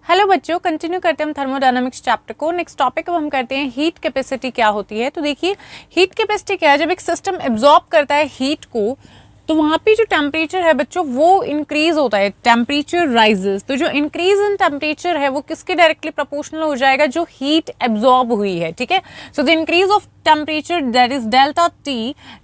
Hello बच्चों, continue करते हैं हम थर्मोडायनामिक्स चैप्टर को। नेक्स्ट टॉपिक अब हम करते हैं हीट कैपेसिटी क्या होती है। तो देखिए हीट कैपेसिटी क्या है। जब एक सिस्टम एब्जॉर्ब करता है हीट को तो वहाँ पे जो टेम्परेचर है बच्चों वो इंक्रीज होता है, टेम्परेचर राइजेस। तो जो इंक्रीज इन टेम्परेचर है वो किसके डायरेक्टली प्रोपोर्शनल हो जाएगा, जो हीट एब्जॉर्ब हुई है। ठीक है, so the increase of temperature that is delta T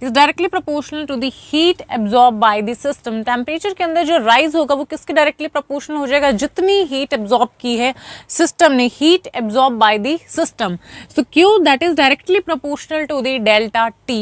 is directly proportional to the heat absorbed by the system। Temperature के अंदर जो राइज होगा वो किसके डायरेक्टली प्रोपोर्शनल हो जाएगा, जितनी हीट एब्जॉर्ब की है सिस्टम ने, heat absorb by the system. So Q that is directly proportional to the delta T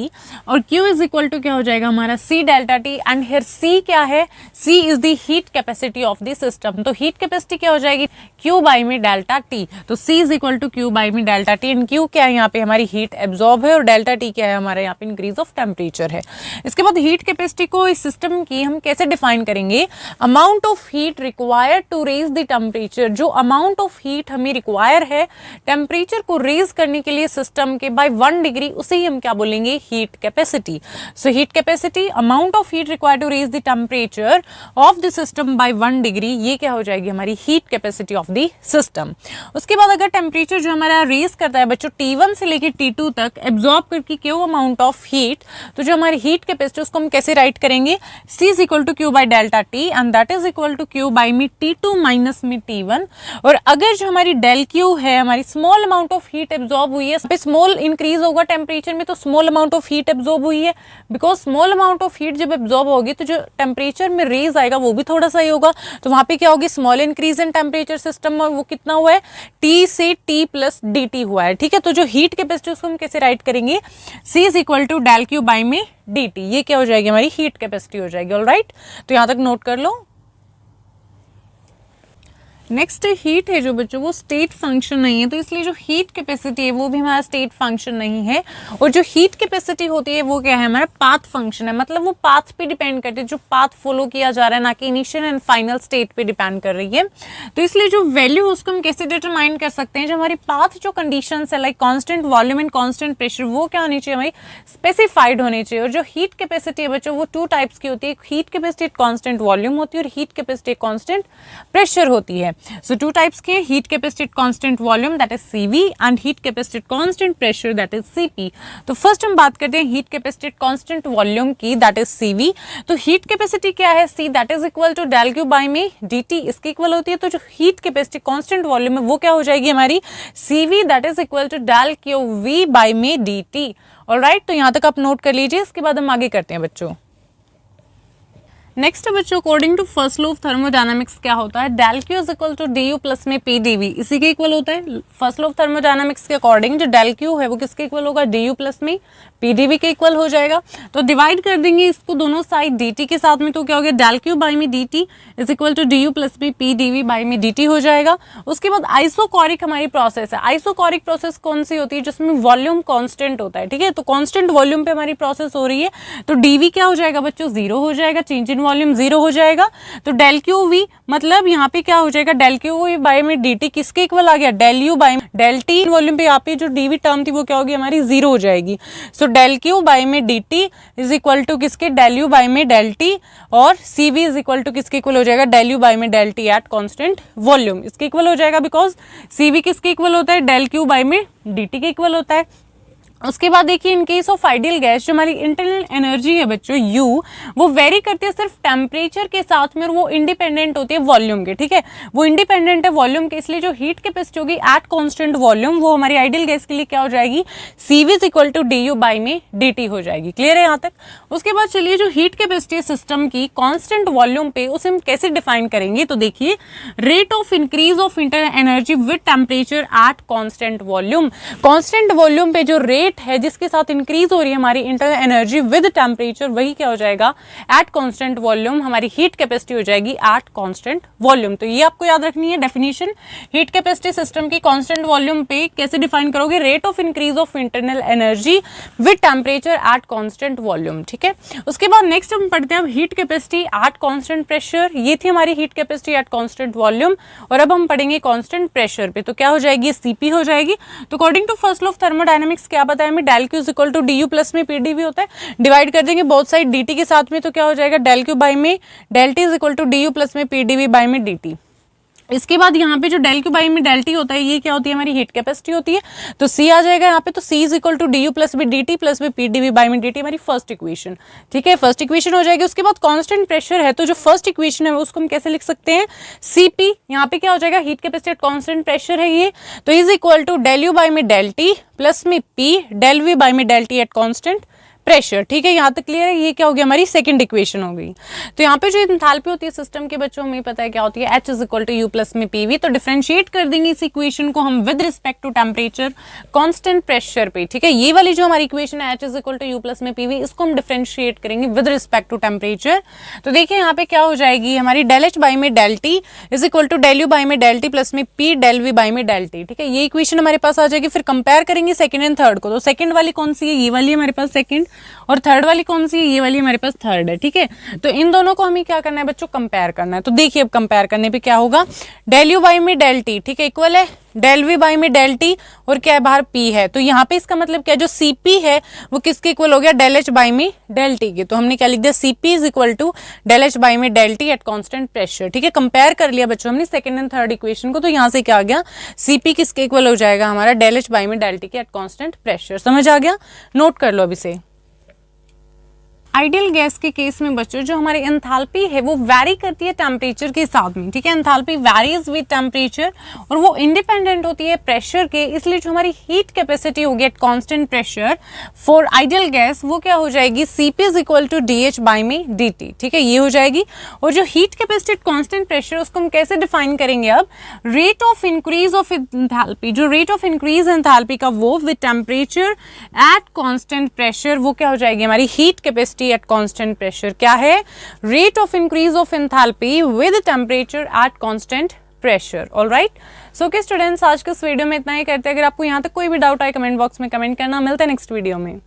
और Q इज इक्वल टू क्या हो जाएगा हमारा C delta T। And here C क्या है, C is the heat capacity of the system. तो heat capacity क्या हो जाएगी, Q बाई में डेल्टा T। तो C is equal to Q by में डेल्टा T एंड Q क्या है यहाँ पे हमारी हीट एब्जॉर्ब है और डेल्टा टी क्या है हमारे यहाँ पे इंक्रीज ऑफ टेम्परेचर है। इसके बाद हीट कैपेसिटी को इस सिस्टम की हम कैसे डिफाइन करेंगे, amount of heat required to raise the temperature. जो अमाउंट ऑफ हीट हमें रिक्वायर है टेम्परेचर को रेज करने के लिए सिस्टम के बाय 1 डिग्री, उसे ही हम क्या बोलेंगे, heat capacity. So heat capacity amount of heat required to raise the temperature of the system by 1 degree, ये क्या हो जाएगी हमारी heat capacity of the system. उसके बाद अगर टेम्परेचर जो हमारा रेज करता है बच्चों T1 से लेकर T2 तक एब्जॉर्ब करके क्यू अमाउंट ऑफ हीट, तो जो हमारी हीट कैपेसिटी उसको हम कैसे राइट करेंगे, C is equal to Q by delta T and that is equal to Q by में T2 माइनस में T1। और अगर जो हमारी डेल क्यू है, हमारी small amount of heat absorb हुई है, स्मॉल इंक्रीज होगा टेम्परेचर में तो small amount of heat absorb हुई है, because small amount of heat जब एब्जॉर्ब होगी तो जो टेम्परेचर में रेज आएगा वो भी थोड़ा सा ही होगा। तो वहां पे क्या होगी, small increase in temperature system में वो कितना हुआ है, T से T प्लस DT हुआ है। ठीक है, तो जो हीट कैपेसिटी उसको हम कैसे राइट करेंगे, C is equal to del Q by में DT, ये क्या हो जाएगी हमारी हीट कैपेसिटी हो जाएगी। ऑलराइट, तो यहां तक नोट कर लो। नेक्स्ट हीट है जो बच्चों वो स्टेट फंक्शन नहीं है, तो इसलिए जो हीट कैपेसिटी है वो भी हमारा स्टेट फंक्शन नहीं है। और जो हीट कैपेसिटी होती है वो क्या है, हमारा पाथ फंक्शन है, मतलब वो पाथ पे डिपेंड करती है, जो पाथ फॉलो किया जा रहा है, ना कि इनिशियल एंड फाइनल स्टेट पे डिपेंड कर रही है। तो इसलिए जो वैल्यू उसको हम कैसे डिटरमाइन कर सकते हैं, जो हमारी पाथ जो कंडीशन है like constant volume and constant pressure, वो क्या होनी चाहिए, हमारी स्पेसिफाइड होनी चाहिए। और जो हीट कैपेसिटी है बच्चों वो 2 टाइप्स की होती है, हीट कैपेसिटी कॉन्स्टेंट वॉल्यूम होती है और हीट कैपेसिटी कॉन्स्टेंट प्रेशर होती है। So 2 types के heat capacity constant volume that is CV and heat capacity constant pressure that is CP। तो फर्स्ट हम बात करते हैं heat capacity constant volume की that is CV। तो heat capacity क्या है, C that is equal to del Q by में DT इसके इक्वल होती है। तो जो heat capacity constant volume है वो क्या हो जाएगी हमारी CV that is equal to del Q V by में DT। ऑलराइट, तो यहाँ तक आप नोट कर लीजिए। इसके बाद हम आगे करते हैं बच्चों। नेक्स्ट बच्चों, according to first law of thermodynamics क्या होता है, del Q is equal to D U plus में पी डी वी, इसी के इक्वल होता है। फर्स्ट लॉ ऑफ थर्मोडायनामिक्स के अकॉर्डिंग जो डेल क्यू है वो किसके इक्वल होगा, डी यू प्लस में पी डी वी के इक्वल हो जाएगा। तो डिवाइड कर देंगे इसको दोनों साइड डी टी के साथ में, तो क्या हो गया, डेल क्यू बाई में D T is equal to D U plus में पी डी वी बाई में डी टी हो जाएगा। उसके बाद आइसोकॉरिक हमारी प्रोसेस है। आइसोकॉरिक प्रोसेस कौन सी होती है, जिसमें वॉल्यूम कॉन्स्टेंट होता है। ठीक है, तो कॉन्स्टेंट वॉल्यूम पे हमारी प्रोसेस हो रही है, तो डी वी क्या हो जाएगा बच्चों, 0 हो जाएगा, चेंज इन वॉल्यूम 0 हो जाएगा। तो डेल क्यू वी मतलब यहाँ पे क्या हो जाएगा, डेल क्यू वी बाई में डी टी किसके इक्वल आ गया, del U by del T volume पे यहाँ पे जो डी वी टर्म थी वो क्या होगी हमारी 0 हो जाएगी। सो डेल क्यू बाई में D T is equal to किसके, डेल यू बाई में डेल टी, और C V is equal to किसके इक्वल हो जाएगा, डेल यू बाई में del T at constant volume, इसके इक्वल हो जाएगा। बिकॉज सी वी किसके इक्वल होता है, डेल क्यू बाई में डी टी के इक्वल होता है। उसके बाद देखिए in case of ideal gas जो हमारी इंटरनल एनर्जी है बच्चों U, वो वेरी करती है सिर्फ टेम्परेचर के साथ में, और वो इंडिपेंडेंट होती है वॉल्यूम के। ठीक है, वो इंडिपेंडेंट है वॉल्यूम के, इसलिए जो हीट कैपेसिटी होगी एट कांस्टेंट वॉल्यूम वो हमारी आइडियल गैस के लिए क्या हो जाएगी, CV is equal to DU by में DT हो जाएगी। क्लियर है यहाँ तक। उसके बाद चलिए जो हीट कैपेसिटी सिस्टम की कांस्टेंट वॉल्यूम पे उसे हम कैसे डिफाइन करेंगे, तो देखिए rate of increase of internal energy with temperature at constant volume. Constant volume पे जो रेट है जिसके साथ इंक्रीज हो रही है हमारी इंटरनल एनर्जी विद टेम्परेचर, वही क्या हो जाएगा, एट कांस्टेंट वॉल्यूम हमारी हीट कैपेसिटी हो जाएगी एट कांस्टेंट वॉल्यूम। तो ये आपको याद रखनी है डेफिनेशन। हीट कैपेसिटी सिस्टम की कांस्टेंट वॉल्यूम पे कैसे डिफाइन करोगे, rate of increase of internal energy with temperature at constant volume. ठीक है, उसके बाद नेक्स्ट हम पढ़ते हैं heat capacity at constant pressure. ये थी हमारी heat capacity at constant volume, और अब हम पढ़ेंगे कांस्टेंट प्रेशर पे, तो क्या हो जाएगी, सीपी हो जाएगी। तो according to first law of thermodynamics क्या बताया हमें, del Q is equal to D U plus में पी डी वी होता है। डिवाइड कर देंगे बोथ साइड डी टी के साथ में, तो क्या हो जाएगा, डेल क्यू बाई में del T is equal to D U plus में पी डी वी बाई में डी टी। इसके बाद यहाँ पे जो डेल क्यू बाई में डेल टी होता है, ये क्या होती है, हमारी हीट कैपेसिटी होती है। तो सी आ जाएगा यहाँ पे, तो C is equal to D U plus B D T plus B P D V by में डी टी, हमारी फर्स्ट इक्वेशन। ठीक है, फर्स्ट इक्वेशन हो जाएगी। उसके बाद कांस्टेंट प्रेशर है, तो जो फर्स्ट इक्वेशन है उसको हम कैसे लिख सकते हैं, सी पी, यहाँ पे क्या हो जाएगा, heat capacity at constant pressure है ये, तो is equal to del U by में डेल टी प्लस में पी डेल वी बाई में del T at constant pressure. ठीक है, यहाँ तक क्लियर है। ये क्या हो गया, हमारी सेकंड इक्वेशन हो गई। तो यहाँ पे जो एंथैल्पी होती है सिस्टम के, बच्चों में पता है क्या होती है, H is equal to U plus में पीवी। तो डिफरेंशिएट कर देंगे इस इक्वेशन को हम with respect to temperature constant pressure पे। ठीक है, ये वाली जो हमारी इक्वेशन है H is equal to U plus में पीवी, इसको हम डिफरेंशिएट करेंगे विद रिस्पेक्ट टू टेम्परेचर। तो देखिए यहाँ पे क्या हो जाएगी, हमारी डेल एच बाई में del T is equal to del U by में डेल टी प्लस में पी डेल वी बाई में डेल टी। ठीक है, ये इक्वेशन हमारे पास आ जाएगी। फिर कंपेयर करेंगे सेकंड एंड थर्ड को, तो सेकंड वाली कौन सी है, ये वाली हमारे पास सेकंड, और थर्ड वाली कौन सी है, ये वाली हमारे पास थर्ड है। ठीक है, तो इन दोनों को हमें क्या करना है बच्चों, कंपेयर करना है। तो देखिए अब कंपेयर करने पे क्या होगा, डेल यू बाई में डेल टी, ठीक है, इक्वल है डेल वी बाई में डेल टी, और क्या है बाहर पी है। तो यहाँ पे इसका मतलब क्या, जो सीपी है वो किसके इक्वल हो गया, डेल एच बाई में डेल टी के। तो हमने क्या लिख दिया, CP is equal to del H by में del T at constant pressure. ठीक है, कंपेयर कर लिया बच्चों हमने सेकंड एंड थर्ड इक्वेशन को, तो यहाँ से क्या आ गया, सीपी किसके इक्वल हो जाएगा, हमारा डेल एच बाई में डेल टी के एट कांस्टेंट प्रेशर। समझ आ गया, नोट कर लो अब इसे। आइडियल गैस के केस में बच्चों जो हमारी एंथैल्पी है वो वैरी करती है टेम्परेचर के साथ में। ठीक है, एंथैल्पी वैरीज विद टेम्परेचर, और वो इंडिपेंडेंट होती है प्रेशर के, इसलिए जो हमारी हीट कैपेसिटी होगी at constant pressure for ideal gas, वो क्या हो जाएगी, Cp is equal to D H by में डी टी। ठीक है, ये हो जाएगी। और जो heat capacity at constant pressure, उसको हम कैसे डिफाइन करेंगे, अब rate of increase of enthalpy, जो रेट ऑफ इंक्रीज एंथैल्पी का वो with temperature at constant pressure, वो क्या हो जाएगी, हमारी heat capacity at constant pressure। क्या है, rate of increase of enthalpy with temperature at constant pressure। Alright, so okay students, आज के इस वीडियो में इतना ही करते हैं। अगर आपको यहाँ तक कोई भी डाउट आए कमेंट बॉक्स में कमेंट करना। मिलते हैं नेक्स्ट वीडियो में।